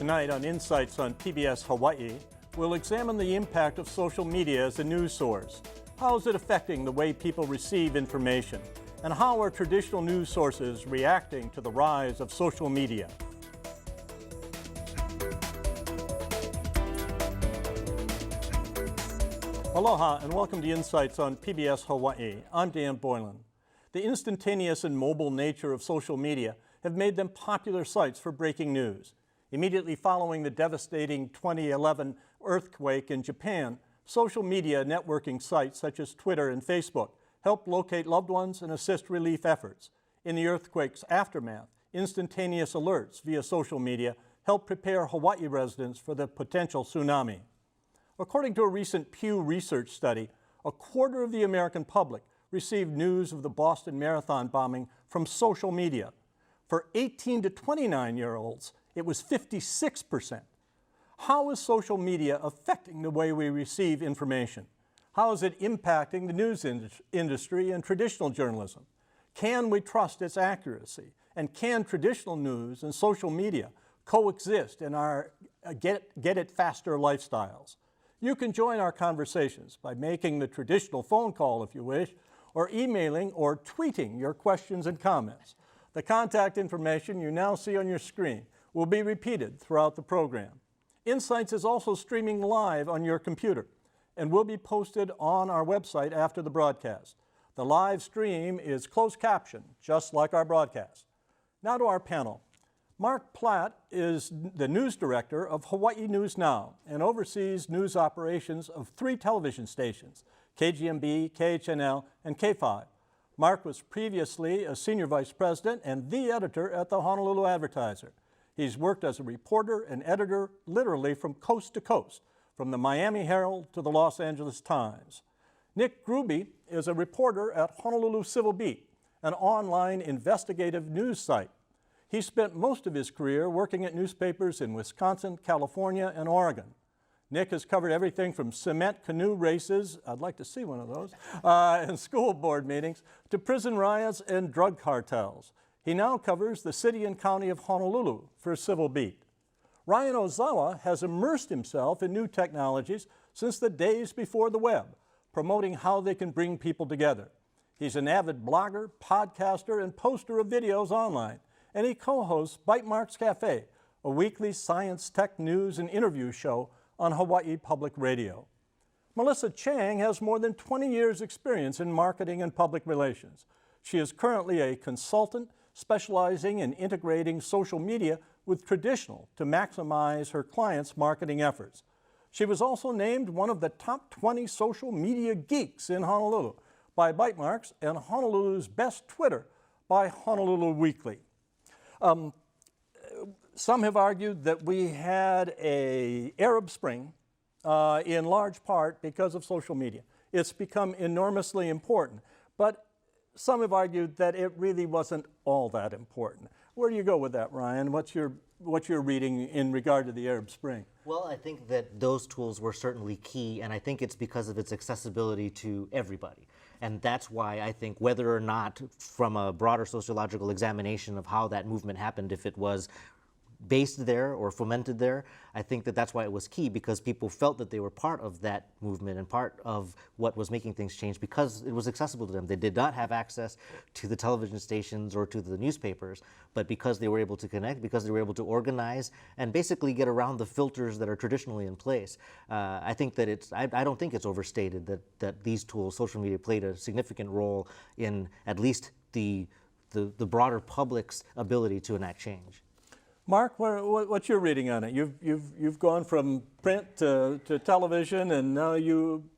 Tonight on Insights on PBS Hawaii, we'll examine the impact of social media as a news source. How is it affecting the way people receive information? And how are traditional news sources reacting to the rise of social media? Aloha and welcome to Insights on PBS Hawaii. I'm Dan Boylan. The instantaneous and mobile nature of social media have made them popular sites for breaking news. Immediately following the devastating 2011 earthquake in Japan, social media networking sites such as Twitter and Facebook helped locate loved ones and assist relief efforts. In the earthquake's aftermath, instantaneous alerts via social media helped prepare Hawaii residents for the potential tsunami. According to a recent Pew Research study, a quarter of the American public received news of the Boston Marathon bombing from social media. For 18 to 29-year-olds, it was 56%. How is social media affecting the way we receive information? How is it impacting the news industry and traditional journalism? Can we trust its accuracy? And can traditional news and social media coexist in our get it faster lifestyles? You can join our conversations by making the traditional phone call if you wish, or emailing or tweeting your questions and comments. The contact information you now see on your screen will be repeated throughout the program. Insights is also streaming live on your computer and will be posted on our website after the broadcast. The live stream is closed captioned, just like our broadcast. Now to our panel. Mark Platt is the news director of Hawaii News Now and oversees news operations of 3 television stations, KGMB, KHNL, and K5. Mark was previously a senior vice president and the editor at the Honolulu Advertiser. He's worked as a reporter and editor literally from coast to coast, from the Miami Herald to the Los Angeles Times. Nick Gruby is a reporter at Honolulu Civil Beat, an online investigative news site. He spent most of his career working at newspapers in Wisconsin, California, and Oregon. Nick has covered everything from cement canoe races, I'd like to see one of those, and school board meetings, to prison riots and drug cartels. He now covers the city and county of Honolulu for Civil Beat. Ryan Ozawa has immersed himself in new technologies since the days before the web, promoting how they can bring people together. He's an avid blogger, podcaster, and poster of videos online, and he co-hosts Bytemarks Cafe, a weekly science, tech, news, and interview show on Hawaii Public Radio. Melissa Chang has more than 20 years' experience in marketing and public relations. She is currently a consultant specializing in integrating social media with traditional to maximize her clients' marketing efforts. She was also named one of the top 20 social media geeks in Honolulu by Bytemarks and Honolulu's best Twitter by Honolulu Weekly. Some have argued that we had an Arab Spring in large part because of social media. It's become enormously important, but some have argued that it really wasn't all that important. Where do you go with that, Ryan? What's your reading in regard to the Arab Spring? Well, I think that those tools were certainly key, and I think it's because of its accessibility to everybody. And that's why I think whether or not, from a broader sociological examination of how that movement happened, if it was based there or fomented there, I think that that's why it was key, because people felt that they were part of that movement and part of what was making things change because it was accessible to them. They did not have access to the television stations or to the newspapers, but because they were able to connect, because they were able to organize and basically get around the filters that are traditionally in place, I think that I don't think it's overstated that these tools, social media, played a significant role in at least the broader public's ability to enact change. Mark, what's your reading on it? You've gone from print to television, and now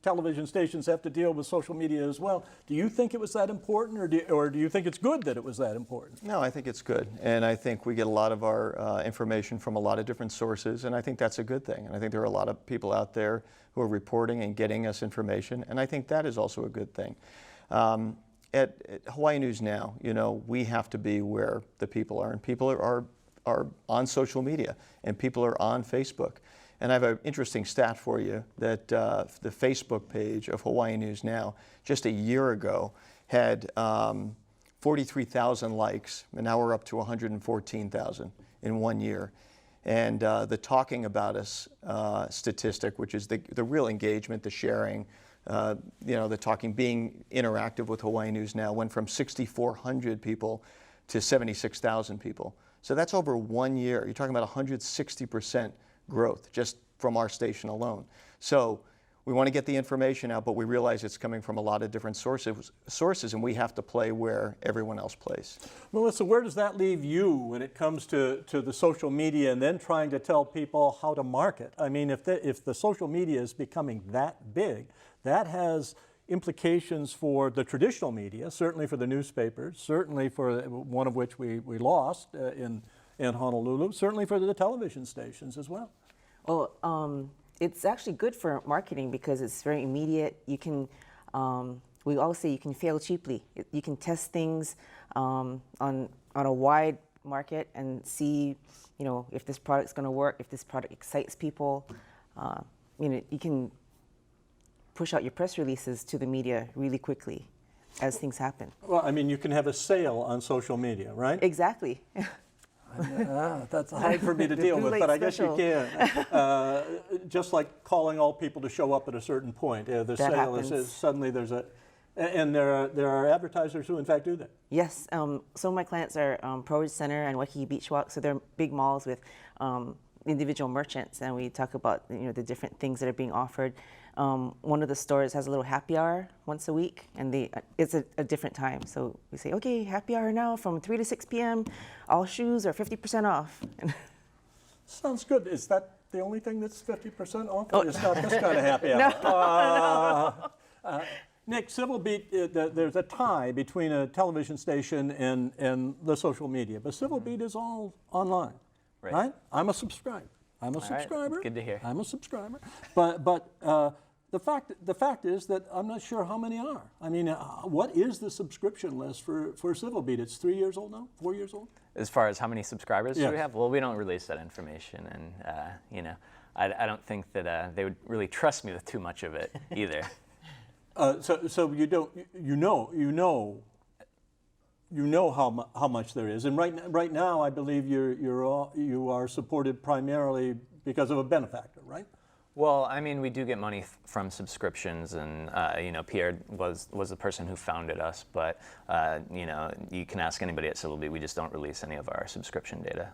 television stations have to deal with social media as well. Do you think it was that important, or do you think it's good that it was that important? No, I think it's good, and I think we get a lot of our information from a lot of different sources, and I think that's a good thing. And I think there are a lot of people out there who are reporting and getting us information, and I think that is also a good thing. At Hawaii News Now, we have to be where the people are, and people are on social media, and people are on Facebook. And I have an interesting stat for you that the Facebook page of Hawaii News Now just a year ago had 43,000 likes, and now we're up to 114,000 in 1 year. And the talking about us statistic, which is the real engagement, the sharing, the talking, being interactive with Hawaii News Now, went from 6,400 people to 76,000 people. So that's over 1 year. You're talking about 160% growth just from our station alone. So we want to get the information out, but we realize it's coming from a lot of different sources, and we have to play where everyone else plays. Melissa, where does that leave you when it comes to the social media and then trying to tell people how to market? I mean, if the social media is becoming that big, that has implications for the traditional media, certainly for the newspapers, certainly for one of which we lost in Honolulu, certainly for the television stations as well. Well, it's actually good for marketing because it's very immediate. You can, we always say you can fail cheaply. You can test things on a wide market and see, if this product's going to work, if this product excites people. You can push out your press releases to the media really quickly as things happen. Well, I mean, you can have a sale on social media, right? Exactly. That's hard for me to deal with, but I guess you can. Just like calling all people to show up at a certain point. The sale is suddenly there's a, and there are advertisers who in fact do that. Yes, some of my clients are ProRidge Center and Waikiki Beach Walk, so they're big malls with individual merchants, and we talk about the different things that are being offered. One of the stores has a little happy hour once a week, and it's a different time. So we say, okay, happy hour now from 3 to 6 p.m. All shoes are 50% off. Sounds good. Is that the only thing that's 50% off? Oh. It's not this kind of happy hour. No. Nick, Civil Beat, there's a tie between a television station and the social media, but Civil Beat is all online, right? I'm a subscriber. I'm a subscriber. Right. Good to hear. I'm a subscriber. But the fact is that I'm not sure how many are. I mean, what is the subscription list for Civil Beat? It's 3 years old now, 4 years old? As far as how many subscribers Yes. do we have? Well, we don't release that information, and I don't think that they would really trust me with too much of it either. So you don't, you know how much there is, and right now I believe you are supported primarily because of a benefactor, right? Well, I mean, we do get money from subscriptions, and Pierre was the person who founded us. But you can ask anybody at Civil Beat. We just don't release any of our subscription data.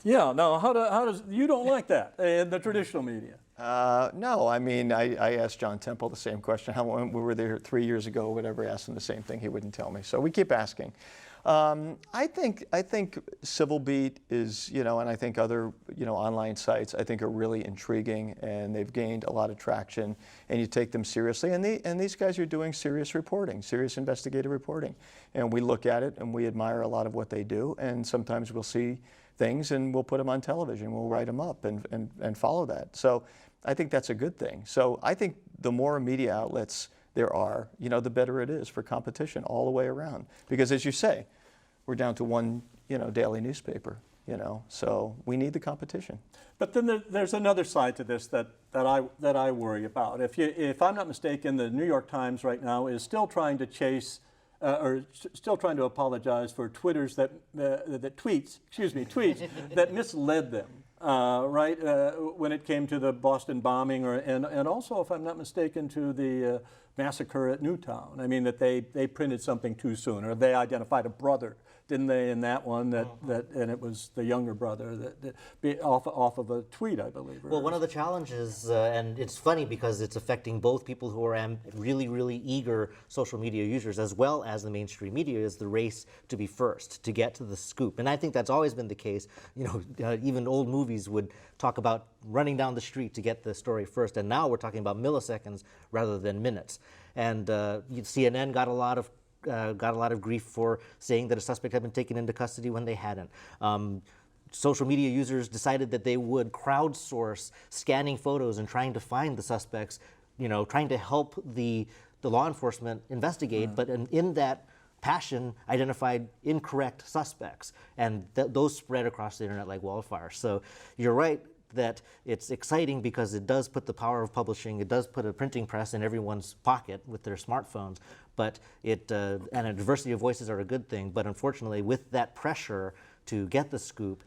Yeah. Now, how does you don't like that in the traditional media? No, I mean, I asked John Temple the same question. When we were there 3 years ago, or whatever, I asked him the same thing. He wouldn't tell me. So we keep asking. I think Civil Beat is, and I think other, online sites, I think are really intriguing, and they've gained a lot of traction, and you take them seriously. And these guys are doing serious reporting, serious investigative reporting. And we look at it, and we admire a lot of what they do. And sometimes we'll see things, and we'll put them on television. We'll write them up and follow that. So I think that's a good thing. So I think the more media outlets there are, the better it is for competition all the way around. Because as you say, we're down to one, daily newspaper, so we need the competition. But then there's another side to this that I worry about. If I'm not mistaken, the New York Times right now is still trying to chase, or still trying to apologize for tweets that misled them. Right, when it came to the Boston bombing, and also, if I'm not mistaken, to the massacre at Newtown. I mean, that they printed something too soon, or they identified a brother, didn't they, in that one, and it was the younger brother that off of a tweet, I believe. Well, one of the challenges, and it's funny because it's affecting both people who are really, really eager social media users as well as the mainstream media, is the race to be first, to get to the scoop. And I think that's always been the case. Even old movies would talk about running down the street to get the story first, and now we're talking about milliseconds rather than minutes. And CNN got a lot of grief for saying that a suspect had been taken into custody when they hadn't. Social media users decided that they would crowdsource scanning photos and trying to find the suspects, trying to help the law enforcement investigate, but in that passion identified incorrect suspects, and those spread across the internet like wildfire. So you're right that it's exciting because it does put the power of publishing, it does put a printing press in everyone's pocket with their smartphones, but and a diversity of voices are a good thing, but unfortunately with that pressure, to get the scoop,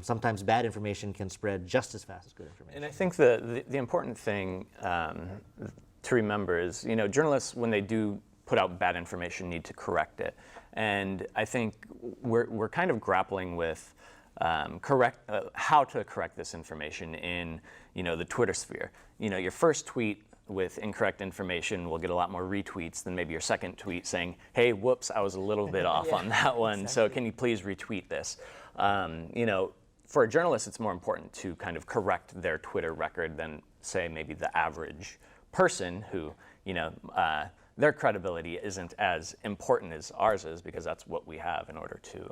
sometimes bad information can spread just as fast as good information. And I think the important thing to remember is, journalists, when they do put out bad information, need to correct it. And I think we're kind of grappling with how to correct this information in the Twitter sphere. Your first tweet with incorrect information will get a lot more retweets than maybe your second tweet saying, hey, whoops, I was a little bit off on that one, so can you please retweet this? For a journalist, it's more important to kind of correct their Twitter record than, say, maybe the average person who, their credibility isn't as important as ours is, because that's what we have in order to.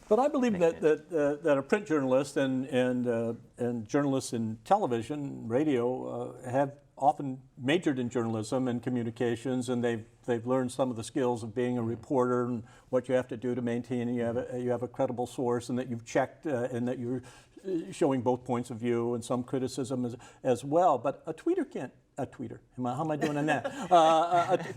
But I believe that a print journalist and journalists in television, radio, have often majored in journalism and communications, and they've learned some of the skills of being a reporter and what you have to do to maintain you have a credible source, and that you've checked and that you're showing both points of view and some criticism as well. But a tweeter can't. A tweeter. How am I doing on that?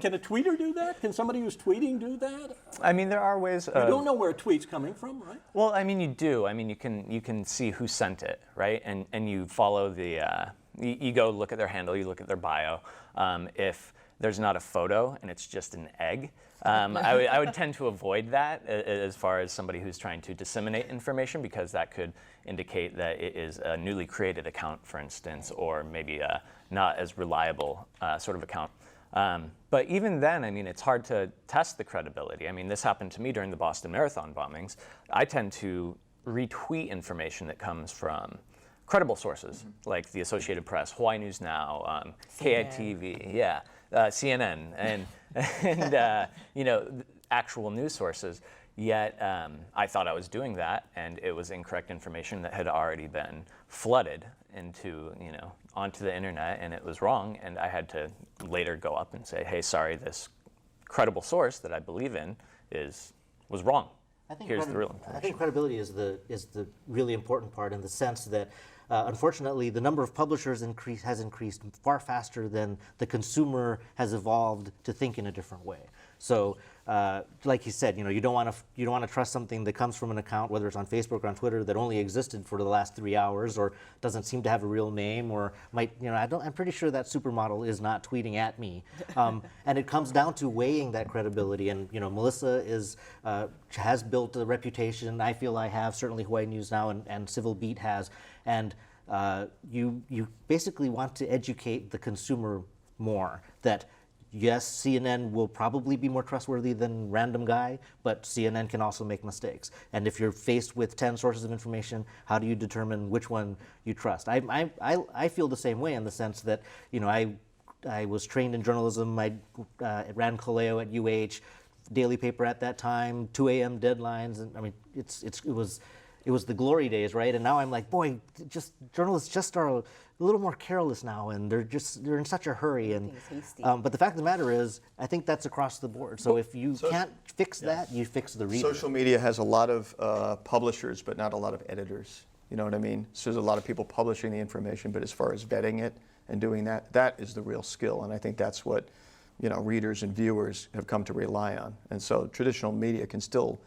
Can a tweeter do that? Can somebody who's tweeting do that? I mean, there are ways. You don't know where a tweet's coming from, right? Well, I mean, you do. I mean, you can see who sent it, right? And you follow the. You go look at their handle. You look at their bio. If there's not a photo and it's just an egg, I would tend to avoid that as far as somebody who's trying to disseminate information, because that could indicate that it is a newly created account, for instance, or maybe a not as reliable sort of account. But even then, I mean, it's hard to test the credibility. I mean, this happened to me during the Boston Marathon bombings. I tend to retweet information that comes from credible sources, like the Associated Press, Hawaii News Now, KITV, CNN, and actual news sources. Yet I thought I was doing that, and it was incorrect information that had already been flooded onto the internet, and it was wrong. And I had to later go up and say, hey, sorry, this credible source that I believe in was wrong. Here's the real information. I think credibility is the really important part, in the sense that unfortunately the number of publishers has increased far faster than the consumer has evolved to think in a different way. So, like you said, you don't want to trust something that comes from an account, whether it's on Facebook or on Twitter, that only existed for the last 3 hours, or doesn't seem to have a real name, or might, I'm pretty sure that supermodel is not tweeting at me. And it comes down to weighing that credibility. And Melissa has built a reputation. I feel I have, certainly Hawaii News Now and Civil Beat has, and you basically want to educate the consumer more that. Yes, CNN will probably be more trustworthy than random guy, but CNN can also make mistakes. And if you're faced with 10 sources of information, how do you determine which one you trust? I feel the same way, in the sense that, I was trained in journalism. I ran Kaleo at UH, daily paper at that time, 2 a.m. deadlines. And I mean, it was the glory days, right? And now I'm like, boy, journalists just are a little more careless now, and they're in such a hurry. And but the fact of the matter is, I think that's across the board. So if you can't fix that, you fix the reader. Social media has a lot of publishers, but not a lot of editors. You know what I mean? So there's a lot of people publishing the information, but as far as vetting it and doing that, that is the real skill. And I think that's what readers and viewers have come to rely on. And so traditional media can still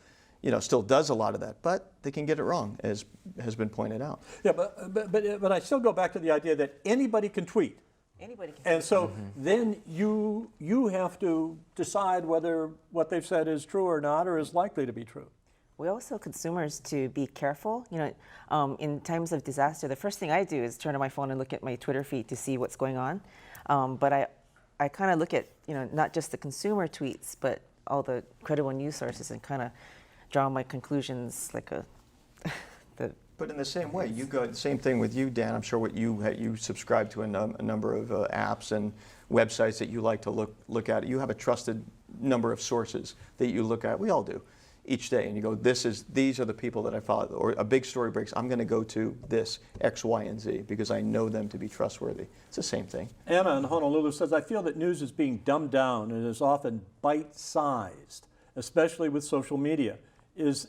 does a lot of that, but they can get it wrong, as has been pointed out. Yeah, but I still go back to the idea that anybody can tweet. Anybody can. And so then you have to decide whether what they've said is true or not, or is likely to be true. We also consumers to be careful. In times of disaster, the first thing I do is turn on my phone and look at my Twitter feed to see what's going on. But I kind of look at not just the consumer tweets, but all the credible news sources, and kind of draw my conclusions like But in the same way, same thing with you, Dan. I'm sure what you subscribe to a number of apps and websites that you like to look at. You have a trusted number of sources that you look at. We all do, each day, and you go, these are the people that I follow. Or a big story breaks, I'm going to go to this X, Y, and Z because I know them to be trustworthy. It's the same thing. Anna in Honolulu says, I feel that news is being dumbed down and is often bite-sized, especially with social media. Is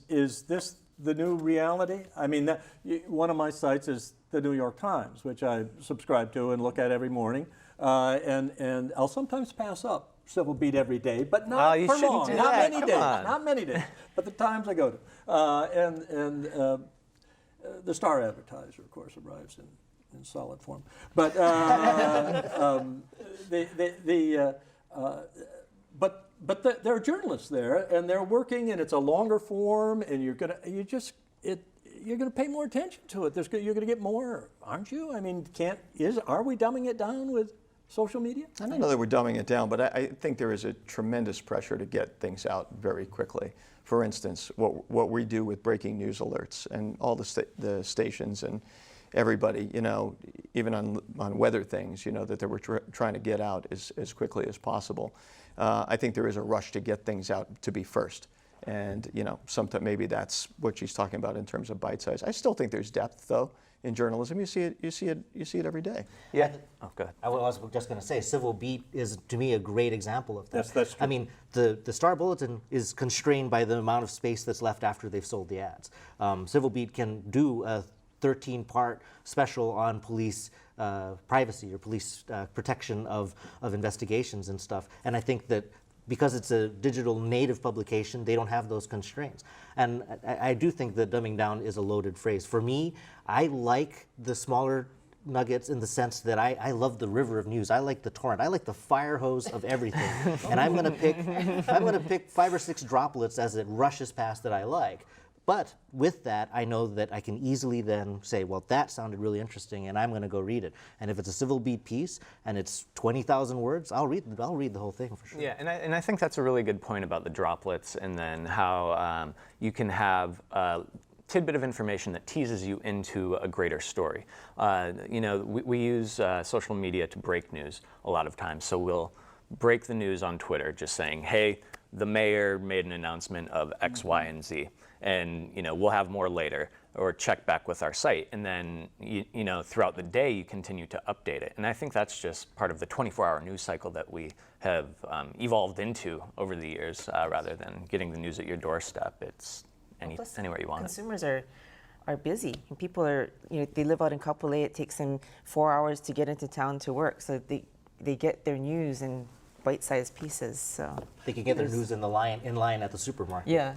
this the new reality? I mean, one of my sites is the New York Times, which I subscribe to and look at every morning, and I'll sometimes pass up Civil Beat every day, but Oh, not you for shouldn't long. do Not that. many Come days. on. Not many days. But the times I go to, the Star Advertiser, of course, arrives in solid form. But there are journalists there, and they're working, and it's a longer form, and you're gonna pay more attention to it. You're gonna get more, aren't you? I mean, are we dumbing it down with social media? I don't know that we're dumbing it down, but I think there is a tremendous pressure to get things out very quickly. For instance, what we do with breaking news alerts and all the stations and everybody, even on weather things, that they were trying to get out as quickly as possible. I think there is a rush to get things out to be first. And, sometimes maybe that's what she's talking about in terms of bite size. I still think there's depth, though, in journalism. You see it every day. Yeah. Oh, good. I was just going to say, Civil Beat is, to me, a great example of that. That's true. I mean, the Star Bulletin is constrained by the amount of space that's left after they've sold the ads. Civil Beat can do a 13-part special on police privacy or police protection of investigations and stuff. And I think that because it's a digital native publication, they don't have those constraints. And I do think that dumbing down is a loaded phrase. For me, I like the smaller nuggets in the sense that I love the river of news. I like the torrent. I like the fire hose of everything. And I'm gonna pick 5 or 6 droplets as it rushes past that I like. But with that, I know that I can easily then say, well, that sounded really interesting, and I'm going to go read it. And if it's a Civil Beat piece and it's 20,000 words, I'll read the whole thing for sure. Yeah, and I think that's a really good point about the droplets, and then how you can have a tidbit of information that teases you into a greater story. We use social media to break news a lot of times. So we'll break the news on Twitter, just saying, hey, the mayor made an announcement of X, Y, and Z. And we'll have more later, or check back with our site, and then throughout the day you continue to update it. And I think that's just part of the 24-hour news cycle that we have evolved into over the years, rather than getting the news at your doorstep. It's anywhere you want it. Consumers are busy, and people are they live out in Kapolei. It takes them 4 hours to get into town to work, so they get their news in bite-sized pieces. So They can get their news in line at the supermarket. Yeah.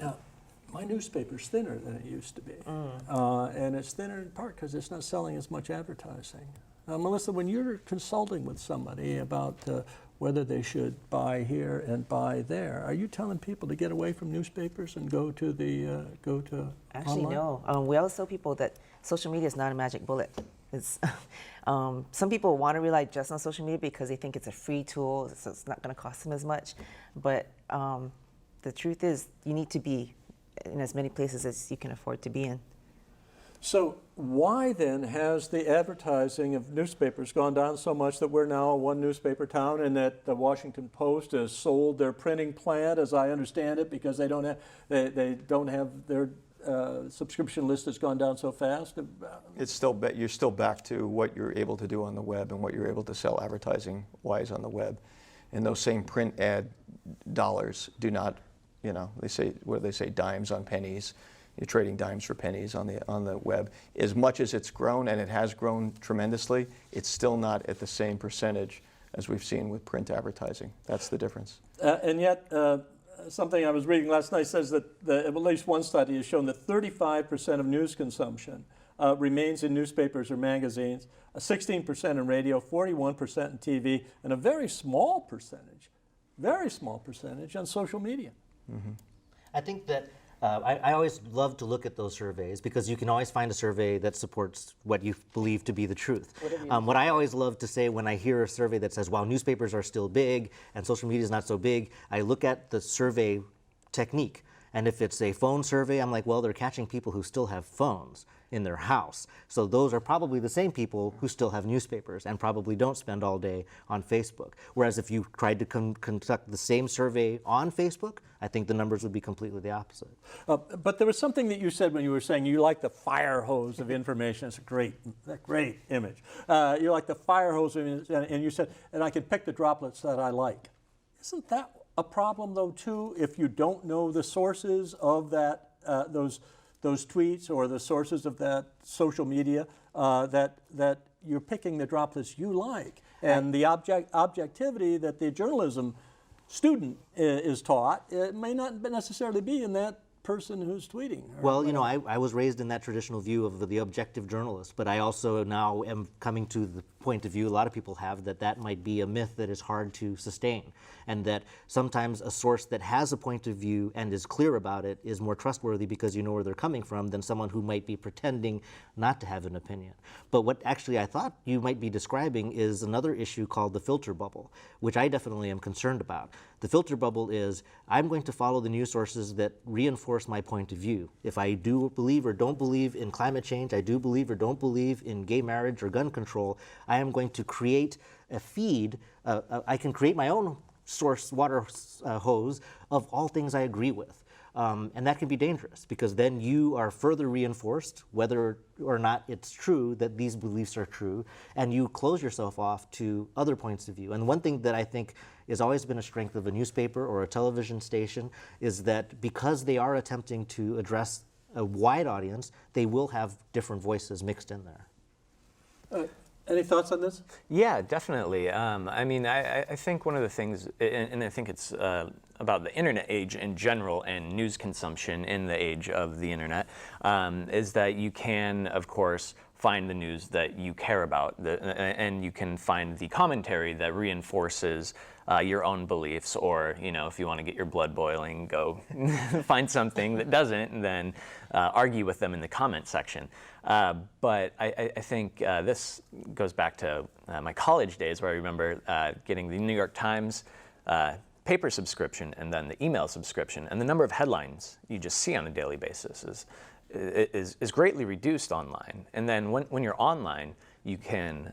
Now, my newspaper's thinner than it used to be. And it's thinner in part because it's not selling as much advertising. Melissa, when you're consulting with somebody about whether they should buy here and buy there, are you telling people to get away from newspapers and go to Actually, online? no. We always tell people that social media is not a magic bullet. It's some people want to rely just on social media because they think it's a free tool, so it's not going to cost them as much. But the truth is, you need to be in as many places as you can afford to be in. So why then has the advertising of newspapers gone down so much that we're now a one newspaper town, and that the Washington Post has sold their printing plant, as I understand it, because they don't have their subscription list has gone down so fast? It's you're still back to what you're able to do on the web and what you're able to sell advertising-wise on the web. And those same print ad dollars do not, they say dimes on pennies. You're trading dimes for pennies on the web. As much as it's grown, and it has grown tremendously, it's still not at the same percentage as we've seen with print advertising. That's the difference. And yet, something I was reading last night says that at least one study has shown that 35% of news consumption remains in newspapers or magazines, 16% in radio, 41% in TV, and a very small percentage on social media. Mm-hmm. I think that I always love to look at those surveys because you can always find a survey that supports what you believe to be the truth. What I always love to say when I hear a survey that says, "Wow, newspapers are still big and social media is not so big," I look at the survey technique. And if it's a phone survey, I'm like, well, they're catching people who still have phones in their house. So those are probably the same people who still have newspapers and probably don't spend all day on Facebook. Whereas if you tried to conduct the same survey on Facebook, I think the numbers would be completely the opposite. But there was something that you said when you were saying you like the fire hose of information. It's a great image. You like the fire hose of information, and you said, and I can pick the droplets that I like. Isn't that a problem, though, too, if you don't know the sources of that those tweets or the sources of that social media, that you're picking the droplets you like? And the objectivity that the journalism student is taught, it may not necessarily be in that person who's tweeting. Well, you know, I was raised in that traditional view of the objective journalist, but I also now am coming to the point of view a lot of people have that might be a myth that is hard to sustain, and that sometimes a source that has a point of view and is clear about it is more trustworthy because you know where they're coming from than someone who might be pretending not to have an opinion. But what actually I thought you might be describing is another issue called the filter bubble, which I definitely am concerned about. The filter bubble is I'm going to follow the news sources that reinforce my point of view. If I do believe or don't believe in climate change, I do believe or don't believe in gay marriage or gun control, I am going to create a feed. I can create my own source water hose of all things I agree with. And that can be dangerous because then you are further reinforced whether or not it's true that these beliefs are true, and you close yourself off to other points of view. And one thing that I think has always been a strength of a newspaper or a television station is that because they are attempting to address a wide audience, they will have different voices mixed in there. Any thoughts on this? Yeah, definitely. I mean, I think one of the things, and I think it's about the internet age in general and news consumption in the age of the internet, is that you can, of course, find the news that you care about, and you can find the commentary that reinforces your own beliefs, or, you know, if you want to get your blood boiling, go find something that doesn't, and then argue with them in the comment section. But I think this goes back to my college days, where I remember getting the New York Times paper subscription and then the email subscription, and the number of headlines you just see on a daily basis is greatly reduced online. And then when you're online, you can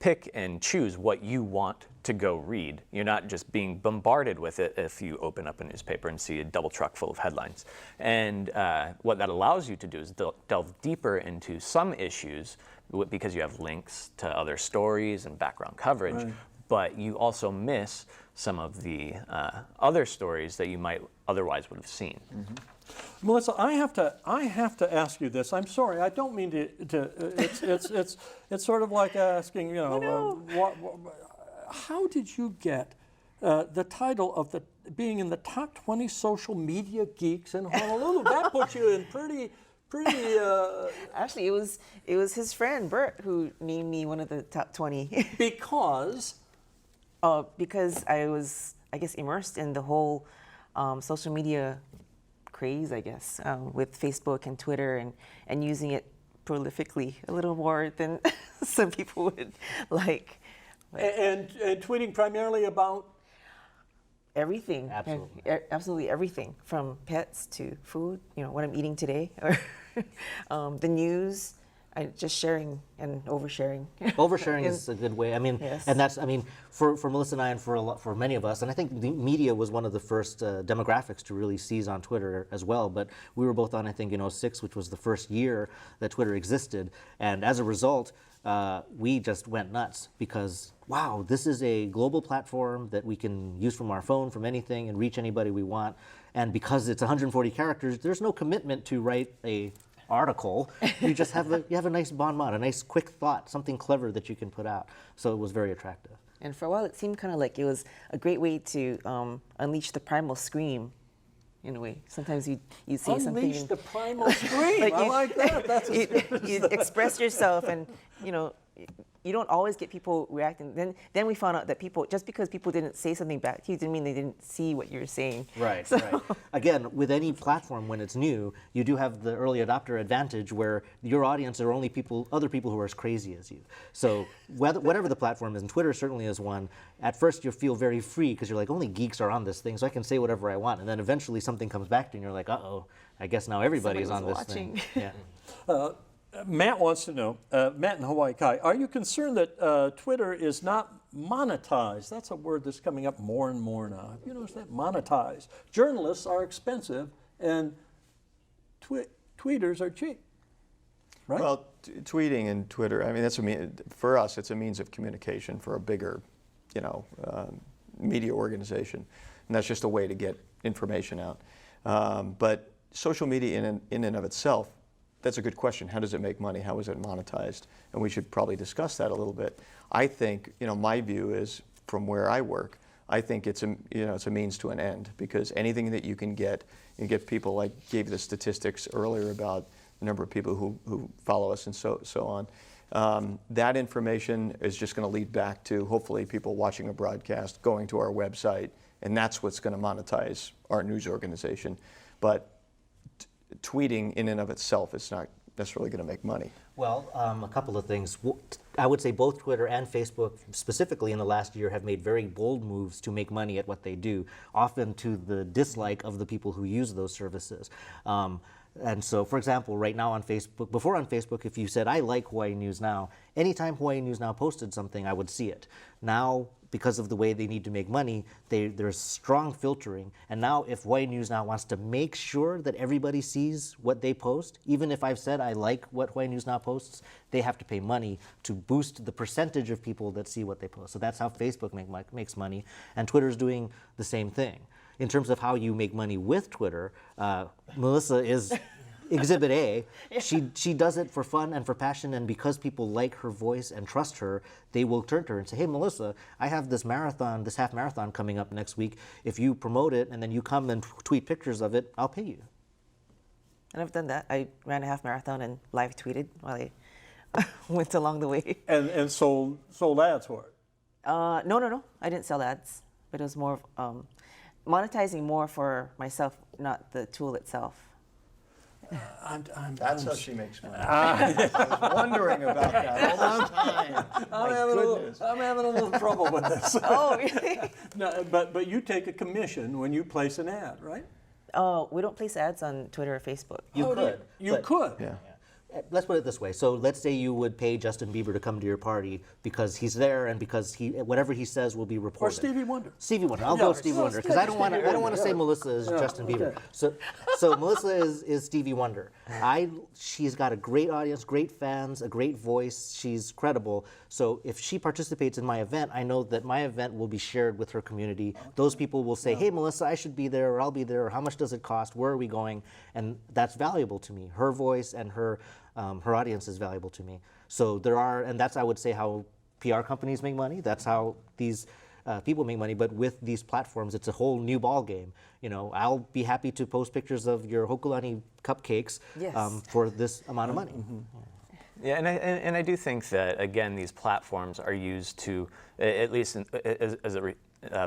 pick and choose what you want to go read. You're not just being bombarded with it if you open up a newspaper and see a double truck full of headlines. And what that allows you to do is delve deeper into some issues because you have links to other stories and background coverage, right. But you also miss some of the other stories that you might otherwise would have seen. Mm-hmm. Melissa, I have to ask you this. I'm sorry, I don't mean to it's sort of like asking, you know, how did you get the title of being in the top 20 social media geeks in Honolulu? That puts you in pretty. Actually, it was his friend Bert who named me one of the top 20. Because I was, I guess, immersed in the whole social media craze, I guess, with Facebook and Twitter, and using it prolifically a little more than some people would like. And tweeting primarily about? Everything. Absolutely. Absolutely everything, from pets to food, you know, what I'm eating today, or the news. Just sharing and oversharing. Oversharing is a good way. I mean, yes. And that's, I mean, for Melissa and I, and for many of us, and I think the media was one of the first demographics to really seize on Twitter as well. But we were both on, I think, in 2006, which was the first year that Twitter existed, and as a result, we just went nuts because, wow, this is a global platform that we can use from our phone, from anything, and reach anybody we want. And because it's 140 characters, there's no commitment to write a article. You just have a nice bon mot, a nice quick thought, something clever that you can put out. So it was very attractive. And for a while, it seemed kind of like it was a great way to unleash the primal scream. In a way, sometimes you see something. Unleash the primal scream. I like that. That's you express yourself, and you know, you don't always get people reacting. Then we found out that people, just because people didn't say something back to you, didn't mean they didn't see what you're saying. Right, So- right. Again, with any platform, when it's new, you do have the early adopter advantage where your audience are only other people who are as crazy as you. So whatever the platform is, and Twitter certainly is one, at first you feel very free because you're like, only geeks are on this thing, so I can say whatever I want. And then eventually something comes back to you and you're like, uh-oh, I guess now everybody's on Somebody this was thing. watching. Yeah. Matt wants to know, Matt in Hawaii Kai, are you concerned that Twitter is not monetized? That's a word that's coming up more and more now. Have you noticed that? Monetized. Journalists are expensive and tweeters are cheap, right? Well, tweeting and Twitter, I mean, for us, it's a means of communication for a bigger, you know, media organization. And that's just a way to get information out. But social media in and of itself that's a good question. How does it make money? How is it monetized? And we should probably discuss that a little bit. I think, my view is, from where I work, I think it's a means to an end, because anything that you get people, like gave you the statistics earlier about the number of people who follow us and so on. That information is just going to lead back to hopefully people watching a broadcast, going to our website, and that's what's going to monetize our news organization. But tweeting in and of itself is not necessarily going to make money. Well, a couple of things. I would say both Twitter and Facebook, specifically in the last year, have made very bold moves to make money at what they do, often to the dislike of the people who use those services. And so, for example, right now on Facebook, before on Facebook, if you said, I like Hawaii News Now, anytime Hawaii News Now posted something, I would see it. Now, because of the way they need to make money, there's strong filtering. And now if Hawaii News Now wants to make sure that everybody sees what they post, even if I've said I like what Hawaii News Now posts, they have to pay money to boost the percentage of people that see what they post. So that's how Facebook makes money. And Twitter's doing the same thing. In terms of how you make money with Twitter, Melissa is Exhibit A. She does it for fun and for passion, and because people like her voice and trust her, they will turn to her and say, hey, Melissa, I have this marathon, this half marathon coming up next week. If you promote it and then you come and tweet pictures of it, I'll pay you. And I've done that. I ran a half marathon and live tweeted while I went along the way. And sold ads for it. No. I didn't sell ads, but it was more monetizing more for myself, not the tool itself. That's how she makes money. I was wondering about that all this time. I'm having a little trouble with this. Oh, really? No, but you take a commission when you place an ad, right? Oh, we don't place ads on Twitter or Facebook. You could. You but- could. Yeah. Let's put it this way. So let's say you would pay Justin Bieber to come to your party because he's there and because whatever he says will be reported. Or Stevie Wonder. Stevie Wonder. I'll Yeah, go with Stevie so Wonder because I don't want to say yeah. Melissa is Justin Bieber. okay. So Melissa is Stevie Wonder. She's got a great audience, great fans, a great voice. She's credible. So if she participates in my event, I know that my event will be shared with her community. Those people will say, hey, Melissa, I should be there, or I'll be there, or how much does it cost? Where are we going? And that's valuable to me. Her voice and her audience is valuable to me. So and that's, I would say, how PR companies make money. That's how these people make money. But with these platforms, it's a whole new ball game. I'll be happy to post pictures of your Hokulani cupcakes Yes. for this amount of money. Yeah, and I do think that, again, these platforms are used to, at least as it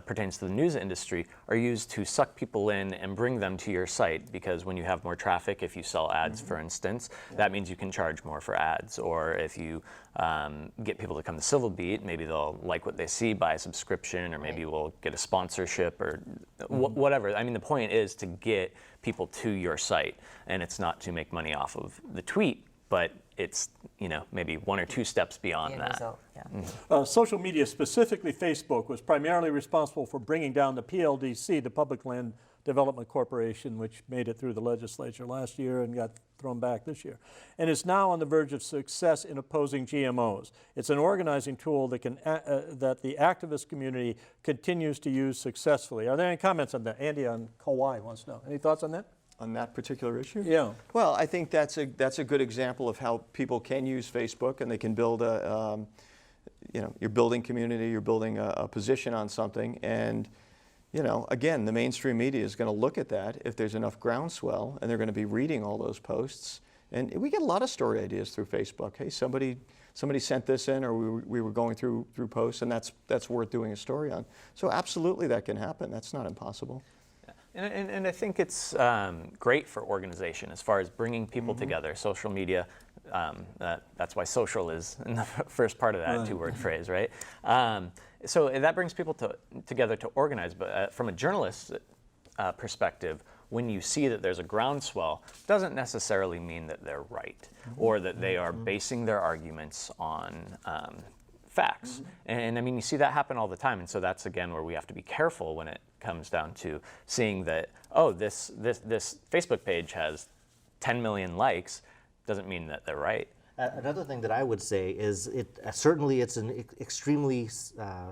pertains to the news industry, are used to suck people in and bring them to your site, because when you have more traffic, if you sell ads, for instance, that means you can charge more for ads. Or if you get people to come to Civil Beat, maybe they'll like what they see, buy a subscription, or maybe we'll get a sponsorship, or whatever. I mean, the point is to get people to your site, and it's not to make money off of the tweet, but it's maybe one or two steps beyond End that. result, yeah. Social media, specifically Facebook, was primarily responsible for bringing down the PLDC, the Public Land Development Corporation, which made it through the legislature last year and got thrown back this year, and is now on the verge of success in opposing GMOs. It's an organizing tool that that the activist community continues to use successfully. Are there any comments on that? Andy on Kauai wants to know. Any thoughts on that? On that particular issue? Yeah. Well, I think that's a good example of how people can use Facebook, and they can build you're building community, you're building a position on something, and again, the mainstream media is going to look at that if there's enough groundswell, and they're going to be reading all those posts. And we get a lot of story ideas through Facebook. Hey, somebody sent this in, or we were going through posts, and that's worth doing a story on. So absolutely, that can happen. That's not impossible. And I think it's great for organization as far as bringing people together. Social media, that's why social is in the first part of that two-word phrase, right? So that brings people together to organize. But from a journalist's perspective, when you see that there's a groundswell, doesn't necessarily mean that they're right, or that they are basing their arguments on facts. And I mean, you see that happen all the time. And so that's, again, where we have to be careful when it comes down to seeing that, oh, this Facebook page has 10 million likes, doesn't mean that they're right. Another thing that I would say is certainly it's an extremely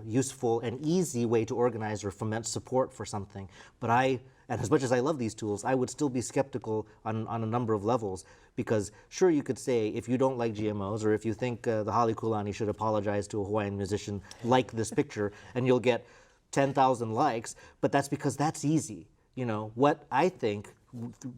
useful and easy way to organize or foment support for something. But I And as much as I love these tools, I would still be skeptical on a number of levels, because sure, you could say if you don't like GMOs, or if you think the Hale Kulani should apologize to a Hawaiian musician, like this picture, and you'll get 10,000 likes, but that's because that's easy. You know, what I think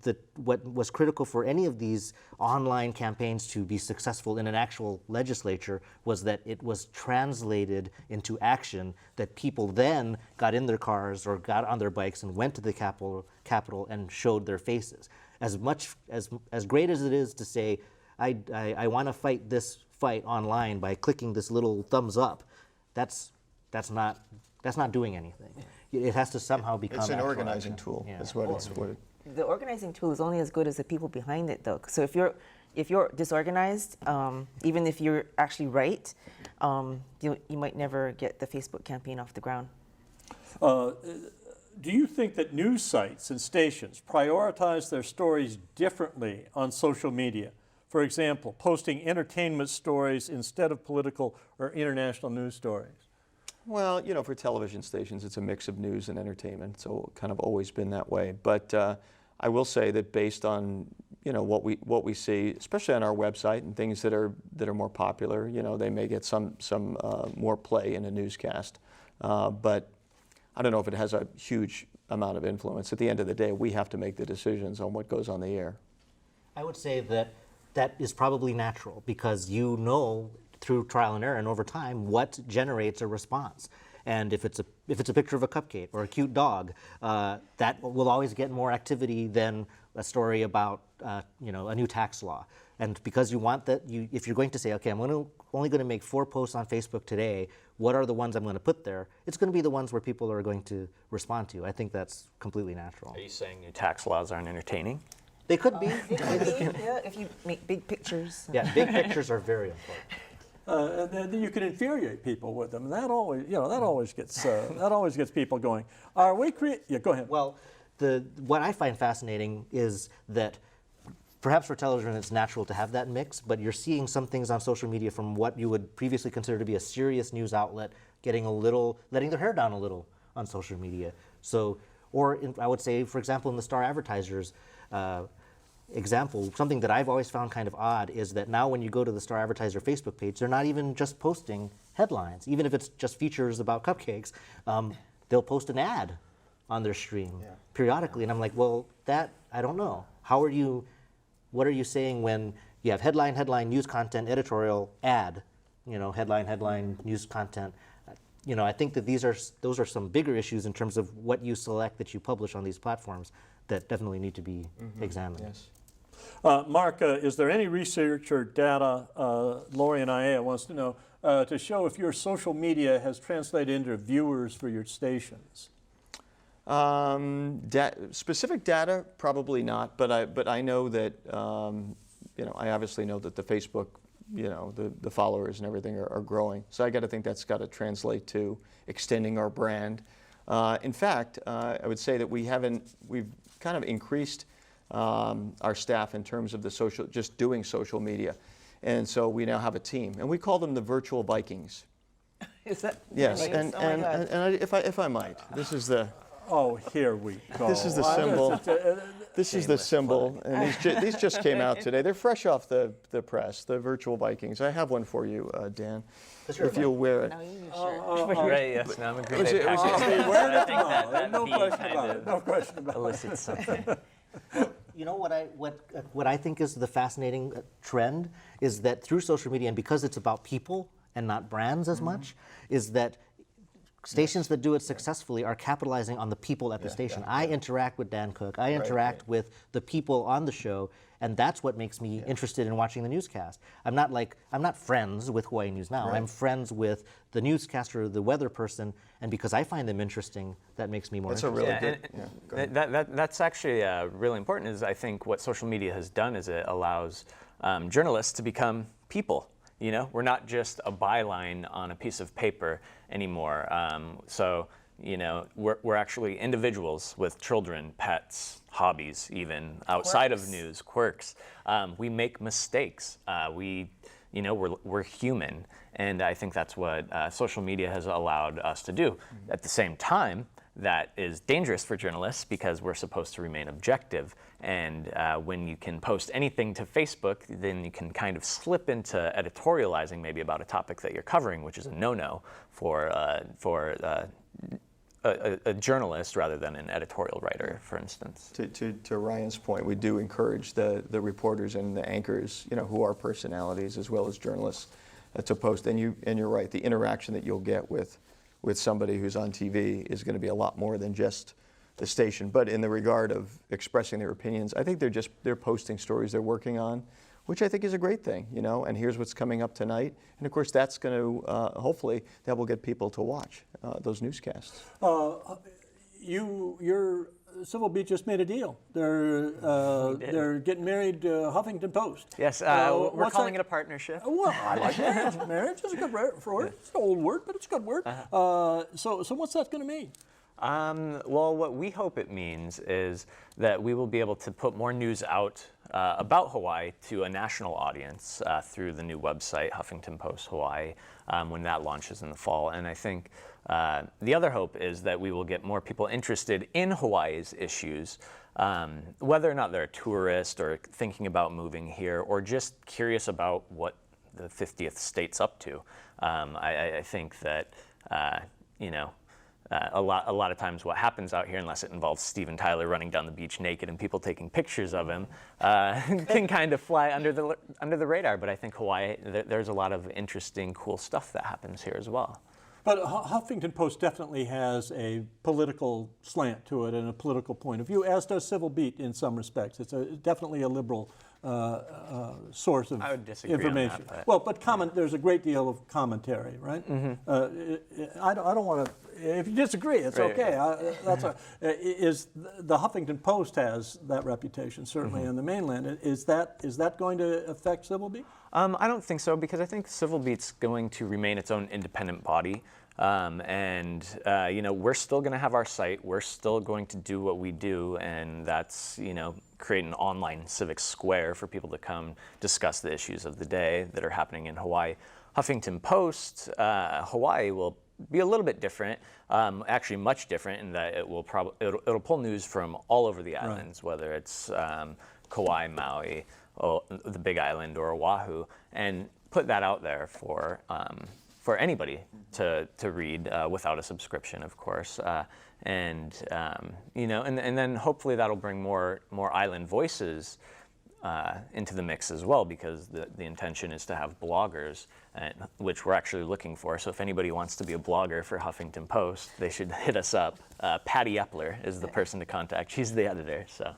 that what was critical for any of these online campaigns to be successful in an actual legislature was that it was translated into action, that people then got in their cars or got on their bikes and went to the Capitol and showed their faces. As great as it is to say, I want to fight this fight online by clicking this little thumbs up, that's not doing anything. It has to somehow become It's an actual organizing action. tool. Yeah. That's what it's. What it, The organizing tool is only as good as the people behind it, though. So if you're disorganized, even if you're actually right, you might never get the Facebook campaign off the ground. Do you think that news sites and stations prioritize their stories differently on social media? For example, posting entertainment stories instead of political or international news stories? well, you know, for television stations, it's a mix of news and entertainment. So kind of always been that way. But I will say that based on what we see, especially on our website and things that are more popular, they may get some more play in a newscast. But I don't know if it has a huge amount of influence. At the end of the day, we have to make the decisions on what goes on the air. I would say that is probably natural, because you know through trial and error and over time what generates a response. And if it's a picture of a cupcake or a cute dog, that will always get more activity than a story about a new tax law. And because you want that, if you're going to say, okay, I'm only going to make 4 posts on Facebook today, what are the ones I'm going to put there? It's going to be the ones where people are going to respond to. I think that's completely natural. Are you saying new tax laws aren't entertaining? They could be. Yeah, if you make big pictures. Yeah, big pictures are very important. And then you can infuriate people with them. That always gets people going. Are we Yeah, go ahead. Well, what I find fascinating is that perhaps for television it's natural to have that mix, but you're seeing some things on social media from what you would previously consider to be a serious news outlet letting their hair down a little on social media. So, I would say, for example, in the Star Advertisers example, something that I've always found kind of odd is that now when you go to the Star Advertiser Facebook page, they're not even just posting headlines. Even if it's just features about cupcakes, they'll post an ad on their stream periodically. And I'm like, well, I don't know. What are you saying when you have headline, news content, editorial, ad, headline, news content? I think that those are some bigger issues in terms of what you select that you publish on these platforms that definitely need to be examined. Yes. Mark, is there any research or data, Lori and Aya wants to know, to show if your social media has translated into viewers for your stations? Specific data, probably not, but I know that, I obviously know that the Facebook, the followers and everything are growing. So I got to think that's got to translate to extending our brand. In fact, I would say that we've kind of increased our staff in terms of just doing social media. And so we now have a team, and we call them the Virtual Vikings. Is that? Yes, Oh my God. and if I might, this is the Oh, here we go. This is the symbol. This is the symbol, and these just came out today. They're fresh off the press, the Virtual Vikings. I have one for you, Dan, if you'll wear it. Now you need a shirt. Right, yes. Now I'm a Was it- was it- I think that No V question kind about it. of No question about it. elicits something. You know what I think is the fascinating trend is that through social media, and because it's about people and not brands as much, is that stations that do it successfully are capitalizing on the people at the station. I interact with Dan Cook. I interact with the people on the show, and that's what makes me interested in watching the newscast. I'm not friends with Hawaii News Now. I'm friends with the newscaster, the weather person, and because I find them interesting, that makes me more That's a interested. really good. That's actually really important. Is I think what social media has done is it allows journalists to become people. We're not just a byline on a piece of paper anymore. We're actually individuals with children, pets, hobbies, even outside of news, quirks. We make mistakes. We're human, and I think that's what social media has allowed us to do. At the same time, that is dangerous for journalists because we're supposed to remain objective. And when you can post anything to Facebook, then you can kind of slip into editorializing maybe about a topic that you're covering, which is a no-no for a journalist rather than an editorial writer, for instance. To Ryan's point, we do encourage the reporters and the anchors, who are personalities as well as journalists, to post. And you're right, the interaction that you'll get with somebody who's on TV is going to be a lot more than just the station. But in the regard of expressing their opinions, I think they're posting stories they're working on, which I think is a great thing, and here's what's coming up tonight. And of course, that's going to, hopefully, that will get people to watch those newscasts. Your Civil Beat just made a deal. They're getting married to Huffington Post. Yes, we're what's calling that? it a partnership. Well, I like marriage. Marriage is a good word for it. It's an old word, but it's a good word. So what's that going to mean? Well, what we hope it means is that we will be able to put more news out about Hawaii to a national audience through the new website, Huffington Post Hawaii, when that launches in the fall. And I think the other hope is that we will get more people interested in Hawaii's issues, whether or not they're a tourist or thinking about moving here or just curious about what the 50th state's up to. I think that, a lot of times what happens out here, unless it involves Steven Tyler running down the beach naked and people taking pictures of him, can kind of fly under the radar. But I think Hawaii, there's a lot of interesting, cool stuff that happens here as well. But Huffington Post definitely has a political slant to it and a political point of view, as does Civil Beat in some respects. It's definitely a liberal source of I would disagree on that, information. but- Well, but there's a great deal of commentary, right? I don't want to. If you disagree, it's Right, okay. The Huffington Post has that reputation, certainly on the mainland. Is that going to affect Civil Beat? I don't think so, because I think Civil Beat's going to remain its own independent body. We're still going to have our site. We're still going to do what we do, and that's, create an online civic square for people to come discuss the issues of the day that are happening in Hawaii. Huffington Post, Hawaii will be a little bit different, actually much different, in that it'll pull news from all over the islands, whether it's Kauai, Maui, the Big Island, or Oahu, and put that out there for anybody to read without a subscription, of course, and then hopefully that'll bring more island voices into the mix as well, because the intention is to have bloggers, which we're actually looking for. So if anybody wants to be a blogger for Huffington Post, they should hit us up. Patty Epler is the person to contact. She's the editor. So.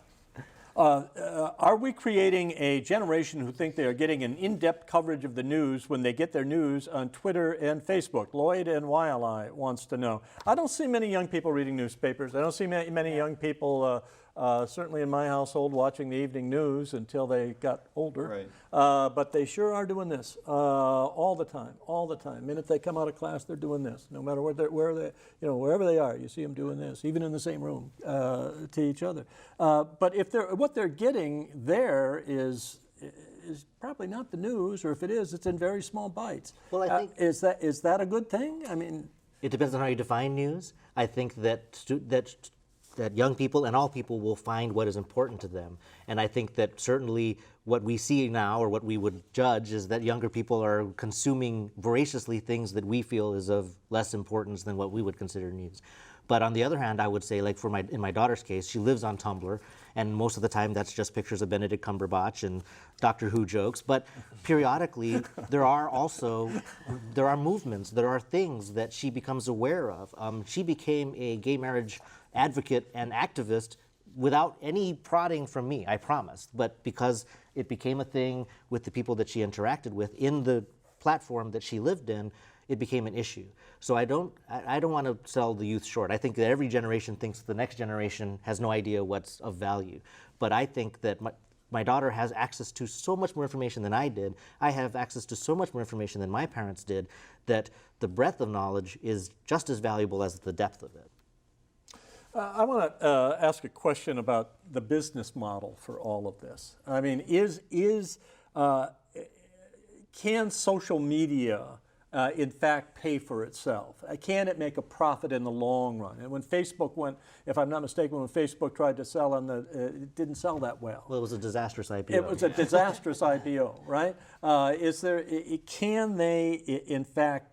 Are we creating a generation who think they are getting an in-depth coverage of the news when they get their news on Twitter and Facebook? Lloyd and Waialae wants to know. I don't see many young people reading newspapers. I don't see many young people, certainly in my household, watching the evening news until they got older. Right. But they sure are doing this all the time. The minute they come out of class, they're doing this. No matter wherever they are, you see them doing this, even in the same room to each other. But what they're getting there is probably not the news, or if it is, it's in very small bites. Well, I think is that a good thing? I mean, it depends on how you define news. I think that young people and all people will find what is important to them. And I think that certainly what we see now, or what we would judge, is that younger people are consuming voraciously things that we feel is of less importance than what we would consider news. But on the other hand, I would say, like in my daughter's case, she lives on Tumblr, and most of the time that's just pictures of Benedict Cumberbatch and Doctor Who jokes. But periodically, there are movements, there are things that she becomes aware of. She became a gay marriage advocate and activist without any prodding from me, I promise. But because it became a thing with the people that she interacted with in the platform that she lived in, it became an issue. So I don't want to sell the youth short. I think that every generation thinks the next generation has no idea what's of value. But I think that my daughter has access to so much more information than I did. I have access to so much more information than my parents did, that the breadth of knowledge is just as valuable as the depth of it. I want to ask a question about the business model for all of this. I mean, can social media in fact pay for itself? Can it make a profit in the long run? And when Facebook went, if I'm not mistaken, when Facebook tried to sell on it didn't sell that well. Well, it was a disastrous IPO. It was a disastrous IPO, right? Can they, in fact,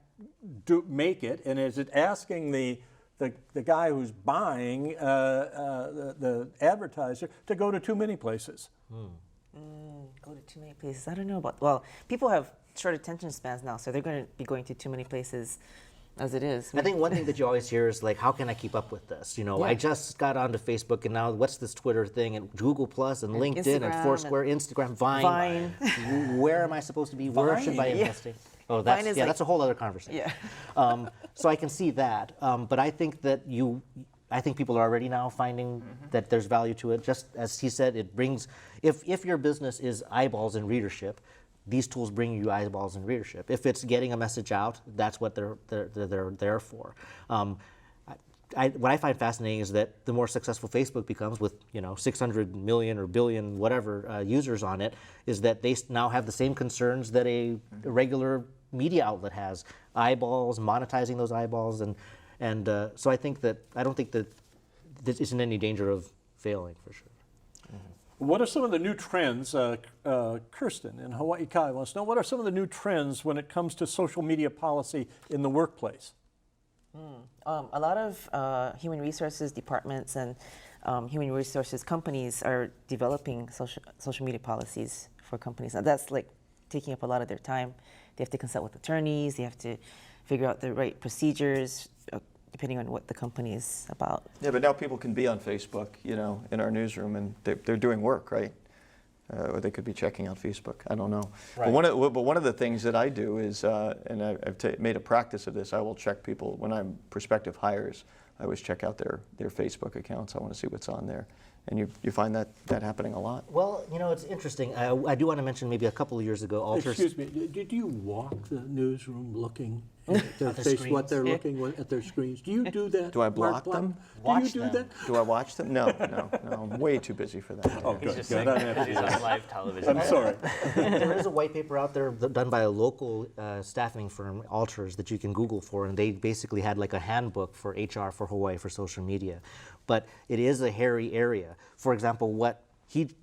make it? And is it asking the guy who's buying the advertiser to go to too many places? Go to too many places. I don't know about. Well, people have short attention spans now, so they're going to be going to too many places as it is. I think one thing that you always hear is like, how can I keep up with this? You know, Yeah. I just got onto Facebook, and now what's this Twitter thing, and Google Plus, and LinkedIn, and Instagram, Foursquare, Instagram, Vine. Where am I supposed to be? Where should I Vine? invest in? Oh, Vine is like- that's a whole other conversation. Yeah. So I can see that, but I think that I think people are already now finding that there's value to it. Just as he said, it brings, if your business is eyeballs and readership, these tools bring you eyeballs and readership. If it's getting a message out, that's what they're there for. What I find fascinating is that the more successful Facebook becomes, with 600 million or billion whatever users on it, is that they now have the same concerns that a regular media outlet has: eyeballs, monetizing those eyeballs, and so I don't think that this isn't any danger of failing, for sure. What are some of the new trends, Kirsten in Hawaii Kai wants to know, what are some of the new trends when it comes to social media policy in the workplace? A lot of human resources departments and human resources companies are developing social media policies for companies. Now that's like taking up a lot of their time. They have to consult with attorneys. They have to figure out the right procedures depending on what the company is about. Yeah, but now people can be on Facebook, in our newsroom, and they're doing work, right? Or they could be checking out Facebook. I don't know. Right. But one of the things that I do is, and I've made a practice of this, I will check people when I'm prospective hires. I always check out their Facebook accounts. I want to see what's on there. And you find that happening a lot. Well, it's interesting. I do want to mention maybe a couple of years ago, Alters. Excuse me, did you walk the newsroom looking at their the face, what screens? they're looking at their screens? Do you do that? Do I Mark block Black? them? Do Watch you do them. that? Do I watch them? No, I'm way too busy for that. Oh, He's good. just good. saying I didn't have he's to- on live television. I'm sorry. There is a white paper out there done by a local staffing firm, Alters, that you can Google for, and they basically had like a handbook for HR for Hawaii for social media. But it is a hairy area. For example, what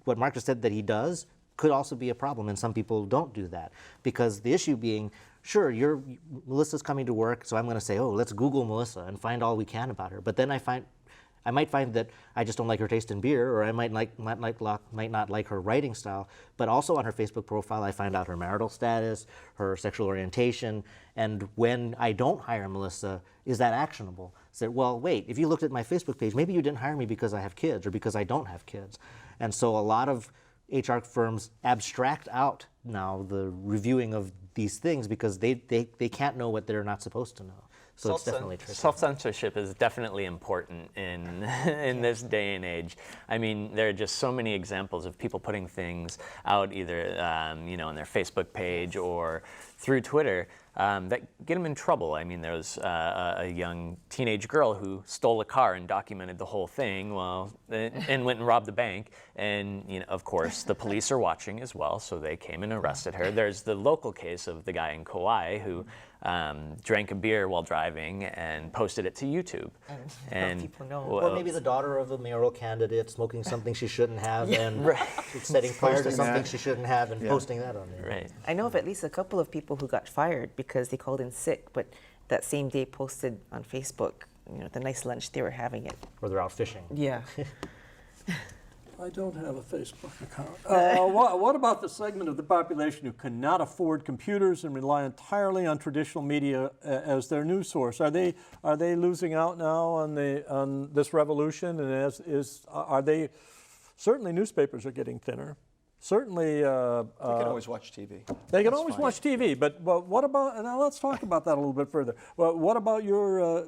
Mark just said that he does could also be a problem, and some people don't do that, because the issue being, sure, Melissa's coming to work, so I'm going to say, oh, let's Google Melissa and find all we can about her. But then I might find that I just don't like her taste in beer, or I might not like her writing style. But also on her Facebook profile, I find out her marital status, her sexual orientation, and when I don't hire Melissa, is that actionable? Say, well, wait, if you looked at my Facebook page, maybe you didn't hire me because I have kids or because I don't have kids. And so a lot of HR firms abstract out now the reviewing of these things because they can't know what they're not supposed to know. So it's definitely tricky. Self-censorship is definitely important in in this day and age. I mean, there are just so many examples of people putting things out either on their Facebook page or through Twitter that get them in trouble. I mean, there was a young teenage girl who stole a car and documented the whole thing, and went and robbed a bank. And of course, the police are watching as well, so they came and arrested her. There's the local case of the guy in Kauai who drank a beer while driving and posted it to YouTube. And people know. Or maybe the daughter of a mayoral candidate smoking something she shouldn't have and setting fire to Posting something that. she shouldn't have and posting that on there. right. I know of at least a couple of people who got fired because they called in sick, but that same day posted on Facebook, the nice lunch they were having it. Or they're out fishing. Yeah. I don't have a Facebook account. What about the segment of the population who cannot afford computers and rely entirely on traditional media as their news source? Are they losing out now on this revolution? And are they? Certainly, newspapers are getting thinner. Certainly, You can always watch TV. they can That's always fine. watch TV. But what about? Now let's talk about that a little bit further. Well, what about your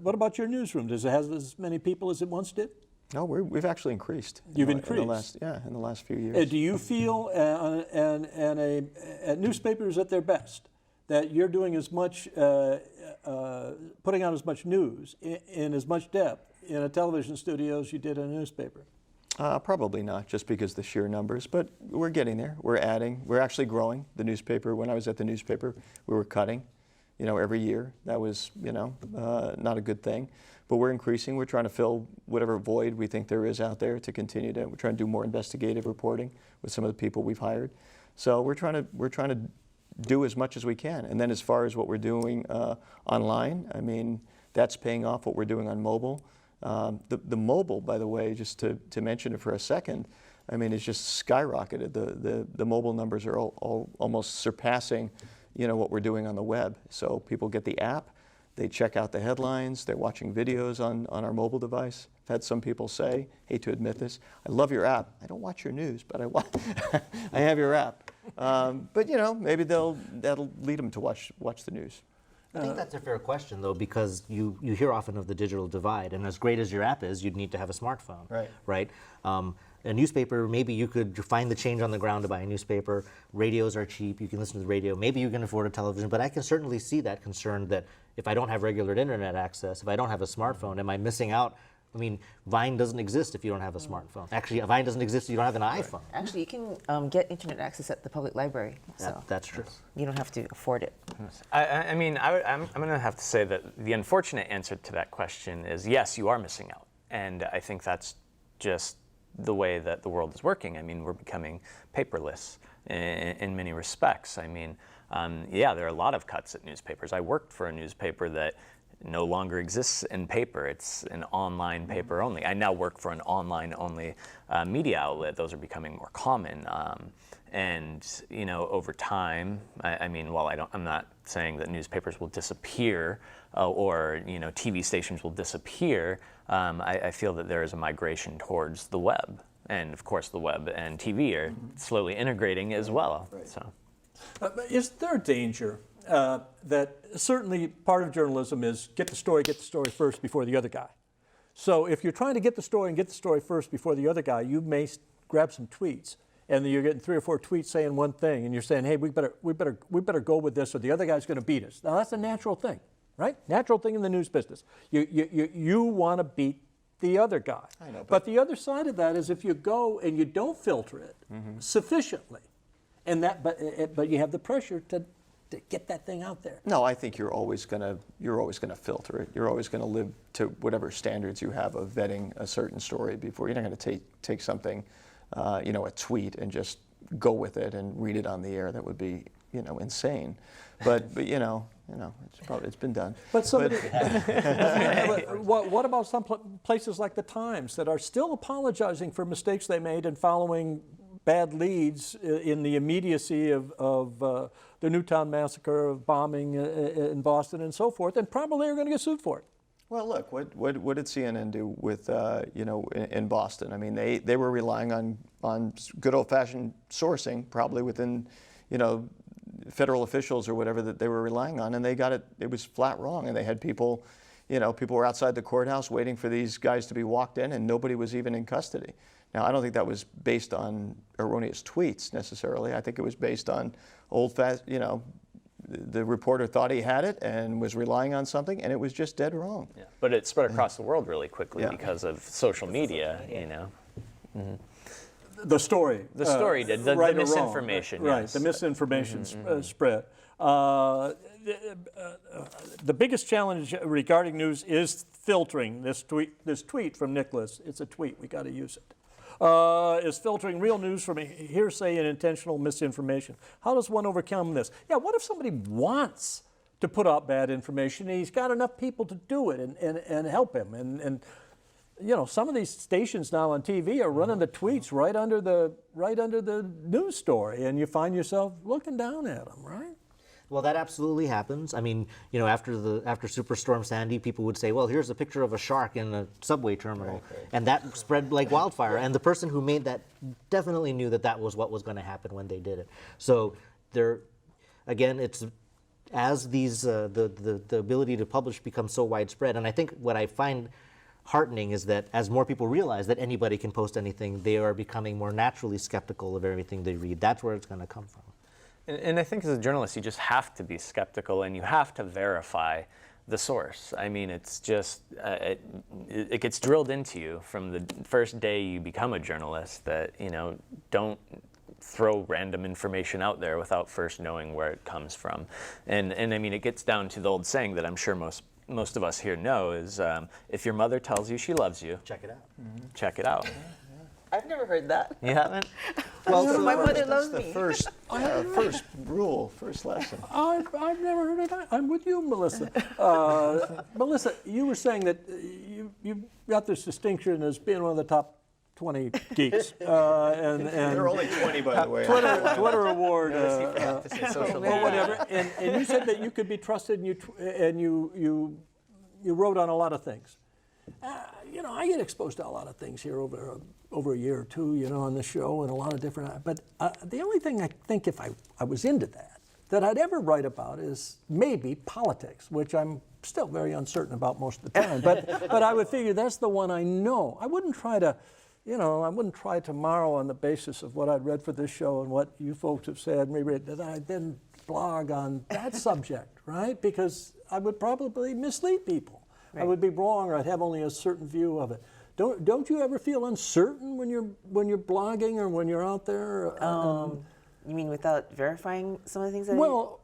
newsroom? Does it have as many people as it once did? No, we've actually increased. You've in the increased? in the last few years. Do you feel, at newspapers at their best, that you're doing as much, putting out as much news in as much depth in a television studio as you did in a newspaper? Probably not, just because the sheer numbers, but we're getting there. We're adding. We're actually growing the newspaper. When I was at the newspaper, we were cutting. every year. That was, not a good thing. But we're increasing. We're trying to fill whatever void we think there is out there to continue to. We're trying to do more investigative reporting with some of the people we've hired. So we're trying to do as much as we can. And then as far as what we're doing online, I mean, that's paying off. What we're doing on mobile. The mobile, by the way, just to mention it for a second, I mean, it's just skyrocketed. The mobile numbers are all almost surpassing, what we're doing on the web. So people get the app, they check out the headlines, they're watching videos on our mobile device. I've had some people say, hate to admit this, I love your app. I don't watch your news, but I have your app. But maybe that'll lead them to watch the news. I think that's a fair question, though, because you hear often of the digital divide, and as great as your app is, you'd need to have a smartphone. Right? A newspaper, maybe you could find the change on the ground to buy a newspaper. Radios are cheap, you can listen to the radio. Maybe you can afford a television, but I can certainly see that concern that if I don't have regular internet access, if I don't have a smartphone, am I missing out? I mean, Vine doesn't exist if you don't have a smartphone. Actually, Vine doesn't exist if you don't have an iPhone. Actually, you can get internet access at the public library, so That's true. you don't have to afford it. I mean, I'm going to have to say that the unfortunate answer to that question is yes, you are missing out. And I think that's just the way that the world is working. I mean, we're becoming paperless in many respects. I mean, yeah, there are a lot of cuts at newspapers. I worked for a newspaper that no longer exists in paper. It's an online paper only. I now work for an online only media outlet. Those are becoming more common. And over time, I mean, while I'm not saying that newspapers will disappear or TV stations will disappear, I feel that there is a migration towards the web. And of course, the web and TV are slowly integrating as well. Right. So, Is there a danger that certainly part of journalism is get the story first before the other guy? So if you're trying to get the story first before the other guy, you may grab some tweets, and then you're getting 3 or 4 tweets saying one thing, and you're saying, hey, we better go with this, or the other guy's going to beat us. Now that's a natural thing, right? Natural thing in the news business. You want to beat the other guy. I know, but the other side of that is if you go and you don't filter it sufficiently, and but you have the pressure to get that thing out there. No, I think you're always gonna filter it. You're always gonna live to whatever standards you have of vetting a certain story before. You're not gonna take something, a tweet, and just go with it and read it on the air. That would be, insane. But it's been done. But somebody, what about some places like the Times that are still apologizing for mistakes they made and following bad leads in the immediacy of the Newtown massacre, of bombing in Boston and so forth, and probably are going to get sued for it? Well, look, what did CNN do with in Boston? I mean, they were relying on good old-fashioned sourcing, probably within federal officials or whatever that they were relying on, and they got it. It was flat wrong, and they had people, people were outside the courthouse waiting for these guys to be walked in, and nobody was even in custody. Now, I don't think that was based on erroneous tweets necessarily. I think it was based on old-fashioned, the reporter thought he had it and was relying on something, and it was just dead wrong. yeah. But it spread across the world really quickly Yeah. because of social media, The story. The story did. The right or wrong. misinformation, Right, yes. the misinformation spread. The biggest challenge regarding news is filtering. This tweet from Nicholas, it's a tweet, we got to use it. Is filtering real news from hearsay and intentional misinformation. How does one overcome this? Yeah, what if somebody wants to put out bad information and he's got enough people to do it and help him? And some of these stations now on TV are running the tweets right under the news story, and you find yourself looking down at them, right? Well, that absolutely happens. I mean, after Superstorm Sandy, people would say, well, here's a picture of a shark in a subway terminal. Right. And that spread like wildfire. And the person who made that definitely knew that was what was going to happen when they did it. So again, it's as these, the ability to publish becomes so widespread. And I think what I find heartening is that as more people realize that anybody can post anything, they are becoming more naturally skeptical of everything they read. That's where it's going to come from. And I think as a journalist, you just have to be skeptical and you have to verify the source. I mean, it's just, it gets drilled into you from the first day you become a journalist that, don't throw random information out there without first knowing where it comes from. And I mean, it gets down to the old saying that I'm sure most of us here know is, if your mother tells you she loves you, Check it out. check it out. I've never heard that. You haven't? Well, My mother that's loves the me. first rule, first lesson. I've never heard of that. I'm with you, Melissa. Melissa, you were saying that you got this distinction as being one of the top 20 geeks. And There are only 20, by the way. Twitter award Social or media. whatever. And you said that you could be trusted, and you wrote on a lot of things. You know, I get exposed to a lot of things here over a year or two, you know, on the show, and a lot of different. But the only thing I think, if I was into that I'd ever write about is maybe politics, which I'm still very uncertain about most of the time. But I would figure that's the one I know. I wouldn't try to, you know, I wouldn't try tomorrow on the basis of what I'd read for this show and what you folks have said, maybe that I then blog on that subject, right? Because I would probably mislead people. I would be wrong, or I'd have only a certain view of it. Don't you ever feel uncertain when you're blogging or when you're out there? You mean without verifying some of the things that Well,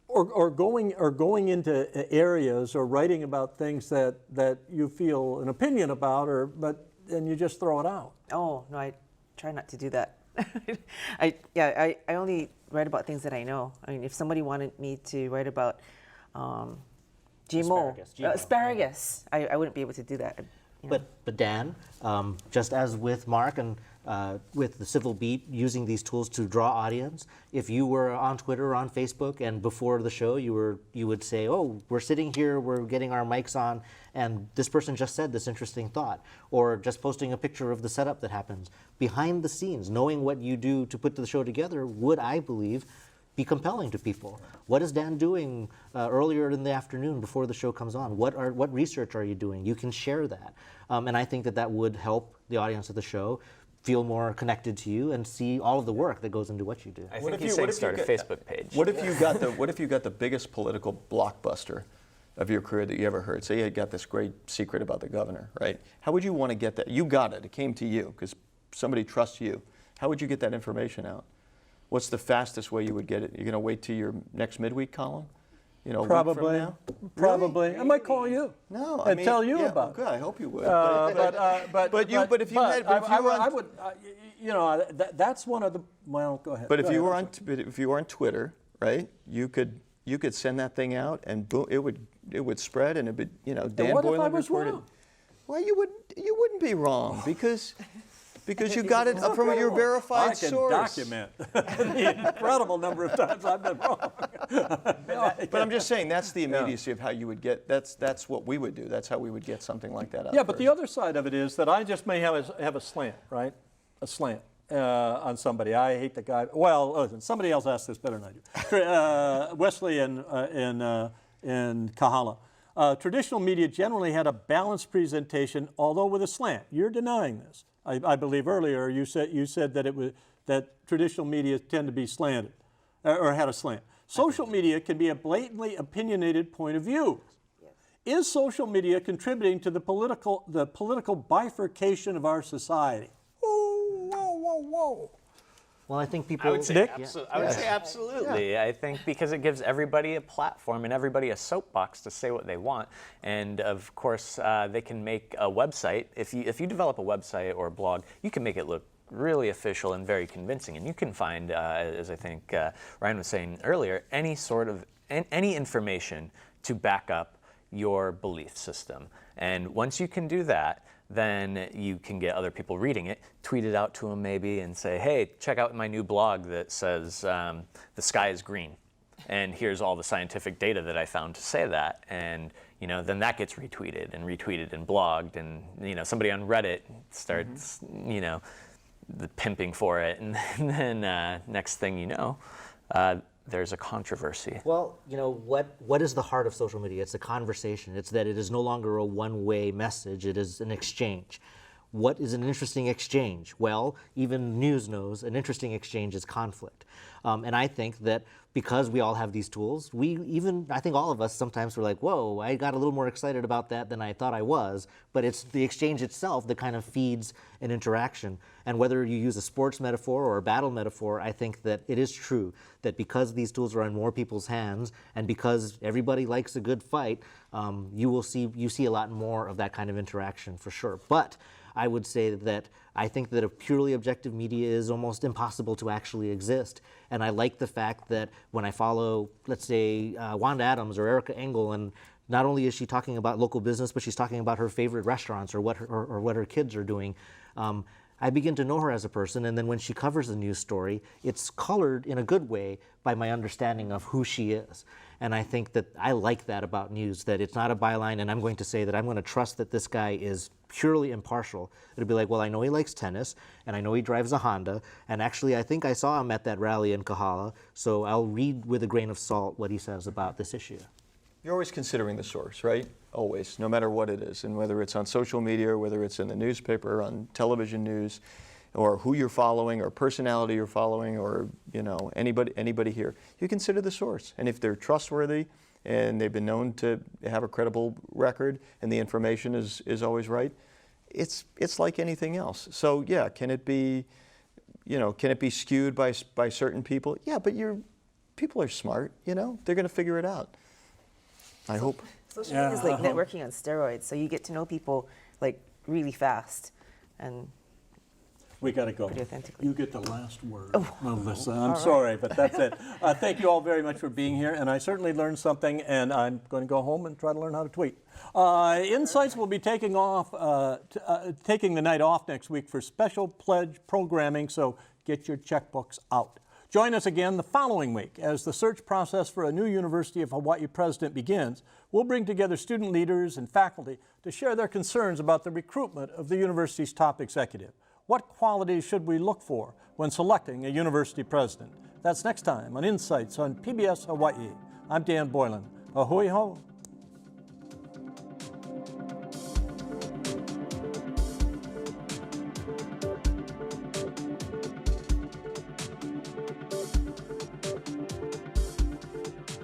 or going into areas or writing about things that you feel an opinion about, and you just throw it out. Oh, no, I try not to do that. I only write about things that I know. I mean, if somebody wanted me to write about GMO, asparagus, I wouldn't be able to do that. You know. But Dan, just as with Mark and with the Civil Beat using these tools to draw audience, if you were on Twitter or on Facebook and before the show you would say, oh, we're sitting here, we're getting our mics on, and this person just said this interesting thought, or just posting a picture of the setup that happens. Behind the scenes, knowing what you do to put the show together would, I believe, be compelling to people. What is Dan doing earlier in the afternoon before the show comes on? What research are you doing? You can share that. And I think that would help the audience of the show feel more connected to you and see all of the work that goes into what you do. I think he's saying start a Facebook page. What if you got the biggest political blockbuster of your career that you ever heard? Say you got this great secret about the governor, right? How would you want to get that? You got it. It came to you because somebody trusts you. How would you get that information out? What's the fastest way you would get it? You're going to wait till your next midweek column? You know, a week from Probably. now? Probably. I might call you. No, and tell you about it. Good. I hope you would. But if you were on, I would, you know, that's one of the. Well, go ahead. but if Go you ahead. were on, if you were on Twitter, right? You could send that thing out, and boom, it would spread, and it'd be, you know, Dan what if I Boylan was reported. wrong? Well, you wouldn't be wrong because you got it from your verified I can source. document the incredible number of times I've been wrong. But I'm just saying that's the immediacy of how you would get. That's what we would do. That's how we would get something like that out. Yeah, but the first. other side of it is that I just may have a slant, right? A slant on somebody. I hate the guy. Well, listen, somebody else asked this better than I do. Wesley and Kahala. Traditional media generally had a balanced presentation, although with a slant. You're denying this. I believe earlier you said that traditional media tend to be slanted, or had a slant. Social media can be a blatantly opinionated point of view. Is social media contributing to the political bifurcation of our society? Whoa. Well, I think people. I would say, Nick? I would say absolutely. Yeah. I think because it gives everybody a platform and everybody a soapbox to say what they want. And of course, they can make a website. If you develop a website or a blog, you can make it look really official and very convincing. And you can find, as I think Ryan was saying earlier, any information to back up your belief system. And once you can do that, then you can get other people reading it, tweet it out to them maybe, and say, hey, check out my new blog that says the sky is green. And here's all the scientific data that I found to say that. And then that gets retweeted and blogged. And somebody on Reddit starts, the pimping for it. And then next thing you know, there's a controversy. Well, what is the heart of social media? It's a conversation. It's that it is no longer a one-way message. It is an exchange. What is an interesting exchange? Well, even news knows an interesting exchange is conflict. And I think that because we all have these tools, I think all of us sometimes were like, whoa, I got a little more excited about that than I thought I was. But it's the exchange itself that kind of feeds an interaction. And whether you use a sports metaphor or a battle metaphor, I think that it is true that because these tools are in more people's hands and because everybody likes a good fight, you see a lot more of that kind of interaction for sure. But I would say that I think that a purely objective media is almost impossible to actually exist. And I like the fact that when I follow, let's say, Wanda Adams or Erica Engel, and not only is she talking about local business, but she's talking about her favorite restaurants or what her kids are doing. I begin to know her as a person, and then when she covers a news story, it's colored in a good way by my understanding of who she is. And I think that I like that about news, that it's not a byline and I'm going to say that I'm going to trust that this guy is purely impartial. It'll be like, well, I know he likes tennis, and I know he drives a Honda, and actually I think I saw him at that rally in Kahala, so I'll read with a grain of salt what he says about this issue. You're always considering the source, right? Always, no matter what it is. And whether it's on social media, or whether it's in the newspaper, on television news, or who you're following, or personality you're following, or anybody here, you consider the source. And if they're trustworthy and they've been known to have a credible record and the information is always right, it's like anything else. So yeah, can it be skewed by certain people? Yeah, but people are smart, they're going to figure it out. I hope. Social media is like networking on steroids, so you get to know people like really fast, and We got to go. pretty authentically. You get the last word, Melissa. I'm sorry, but that's it. Thank you all very much for being here, and I certainly learned something, and I'm going to go home and try to learn how to tweet. Insights will be taking the night off next week for special pledge programming, so get your checkbooks out. Join us again the following week as the search process for a new University of Hawaii president begins. We'll bring together student leaders and faculty to share their concerns about the recruitment of the university's top executive. What qualities should we look for when selecting a university president? That's next time on Insights on PBS Hawaii. I'm Dan Boylan. Ahui ho.